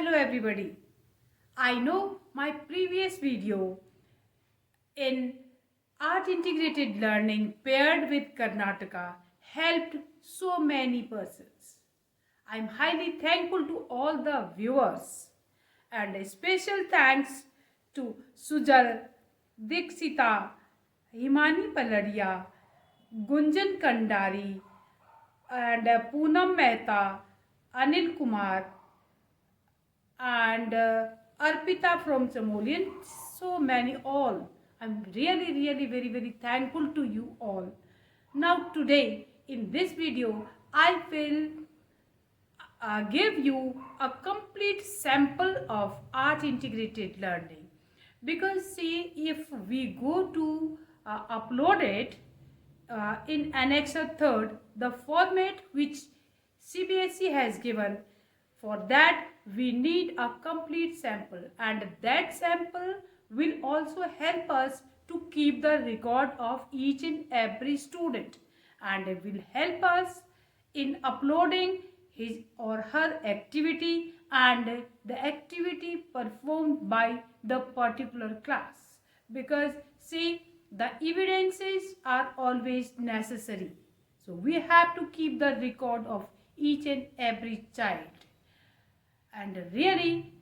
Hello everybody. I know my previous video in Art Integrated Learning paired with Karnataka helped so many persons. I'm highly thankful to all the viewers and a special thanks to Sujal, Dikshita, Himani Paladia, Gunjan Kandari and Poonam Mehta, Anil Kumar and Arpita from Chamoli and so many all. I'm really very thankful to you all. Now today in this video I will give you a complete sample of art integrated learning, because see, if we go to upload it in annexure 3rd, the format which CBSE has given, for that we need a complete sample, and that sample will also help us to keep the record of each and every student, and it will help us in uploading his or her activity and the activity performed by the particular class, because see, the evidences are always necessary, so we have to keep the record of each and every child. And really,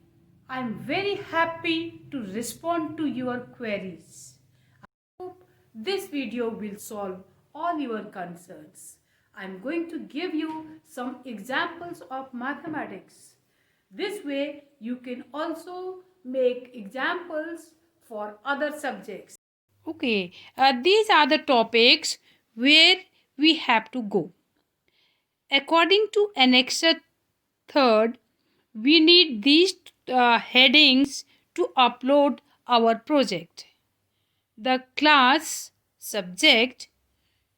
I'm very happy to respond to your queries. I hope this video will solve all your concerns. I'm going to give you some examples of mathematics. This way, you can also make examples for other subjects. Okay, these are the topics where we have to go. According to Annexure 3rd, we need these headings to upload our project. The class, subject,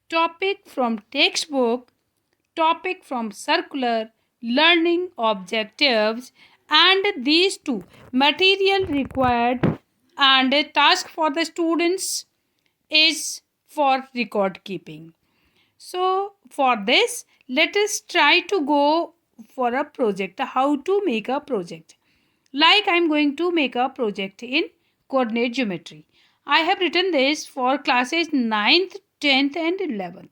topic from textbook, topic from circular, learning objectives, and these two, material required and a task for the students is for record keeping. So for this, let us try to go for a project, how to make a project. Like I am going to make a project in coordinate geometry. I have written this for classes 9th, 10th and 11th,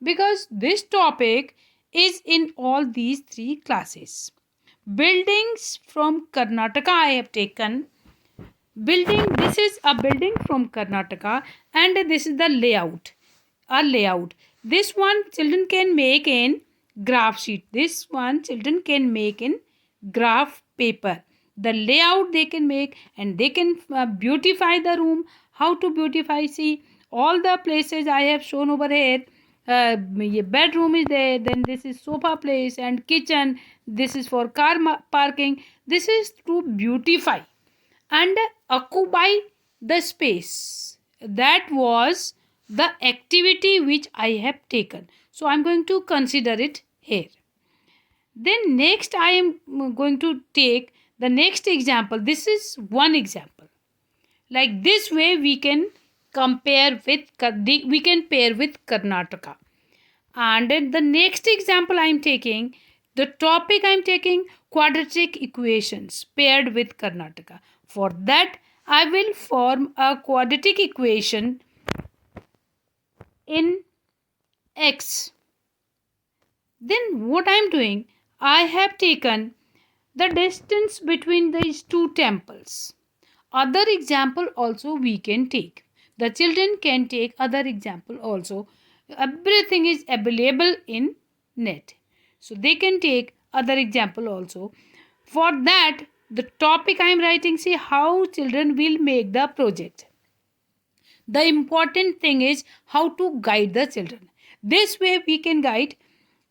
because this topic is in all these three classes. Buildings from Karnataka I have taken. Building, this is a building from Karnataka, and this is the layout. A layout. This one children can make in graph sheet. This one children can make in graph paper. The layout they can make, and they can beautify the room. How to beautify? See, all the places I have shown over here. Bedroom is there, then this is sofa place and kitchen. This is for car parking. This is to beautify and occupy the space. That was the activity which I have taken. So I am going to consider it here. Then next I am going to take the next example. This is one example. Like this way we can compare with, we can pair with Karnataka. And the next example I am taking, the topic I am taking, quadratic equations paired with Karnataka. For that, I will form a quadratic equation in x. Then what I am doing, I have taken the distance between these two temples. Other example also we can take. The children can take other example also. Everything is available in net. So they can take other example also. For that, the topic I am writing, see how children will make the project. The important thing is how to guide the children. This way we can guide.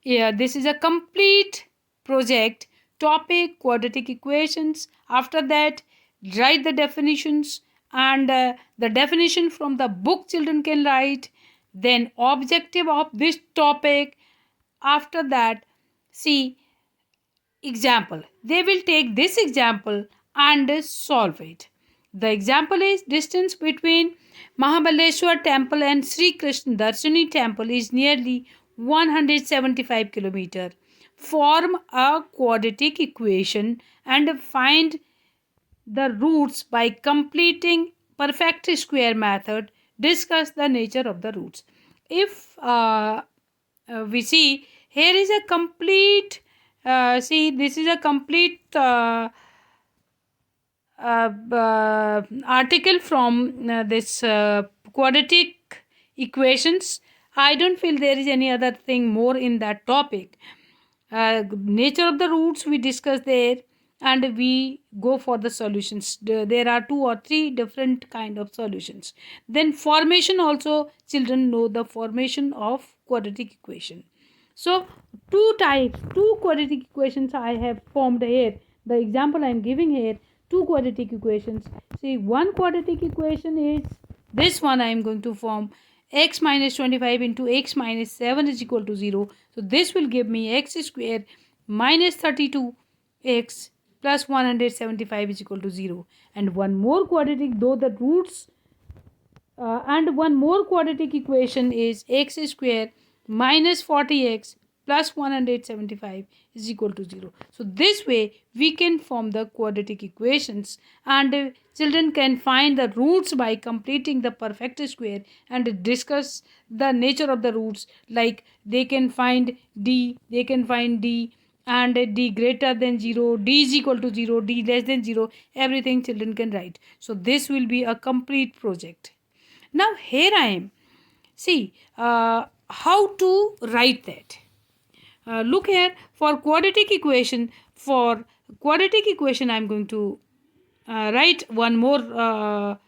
This is a complete project. Topic, quadratic equations. After that, write the definitions, and the definition from the book children can write. Then objective of this topic. After that, see example. They will take this example and solve it. The example is distance between Mahabaleshwar temple and Sri Krishna Darshini temple is nearly 175 kilometer. form a quadratic equation and find the roots by completing perfect square method. Discuss the nature of the roots. If we see, here is a complete see, this is a complete article from this quadratic equations. I don't feel there is any other thing more in that topic. Nature of the roots we discuss there, and we go for the solutions. There are two or three different kind of solutions. Then formation also, children know the formation of quadratic equation. So two types, two quadratic equations I have formed here. The example I am giving here, two quadratic equations. See, one quadratic equation is this one. I am going to form x minus 25 into x minus 7 is equal to 0. So this will give me x square minus 32x plus 175 is equal to 0. And one more quadratic, though the roots and one more quadratic equation is x square minus 40x plus 175 is equal to 0. So this way we can form the quadratic equations, and children can find the roots by completing the perfect square and discuss the nature of the roots. Like they can find d, and d greater than 0, d is equal to 0, d less than 0, everything children can write. So this will be a complete project. Now here I am. See how to write that. Look here, for quadratic equation. For quadratic equation, I am going to write one more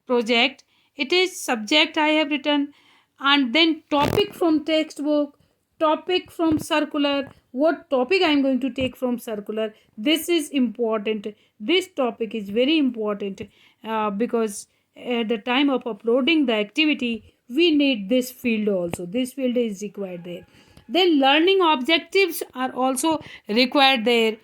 project. It is subject I have written, and then topic from textbook, topic from circular. What topic I am going to take from circular? This is important. This topic is very important because at the time of uploading the activity, we need this field also. This field is required there. Then learning objectives are also required there,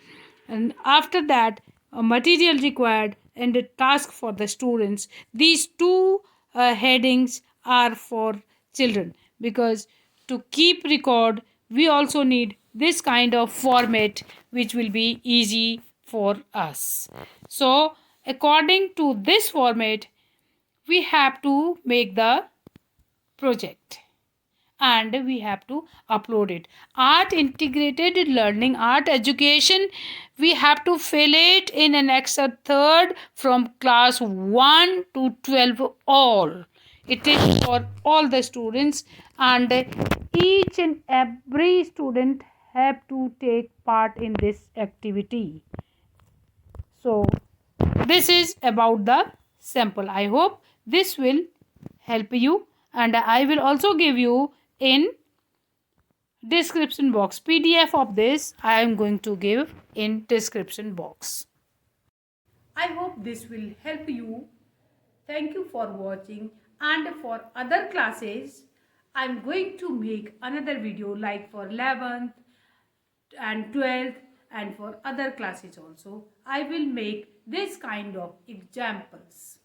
and after that material required and a task for the students. These two headings are for children, because to keep record we also need this kind of format which will be easy for us. So according to this format we have to make the project and we have to upload it. Art integrated learning, art education, we have to fill it in an Excel third from class 1 to 12 all. It is for all the students, and each and every student have to take part in this activity. So this is about the sample. I hope this will help you, and I will also give you in description box. PDF of this I am going to give in description box. I hope this will help you. Thank you for watching, and for other classes I am going to make another video like for 11th and 12th, and for other classes also I will make this kind of examples.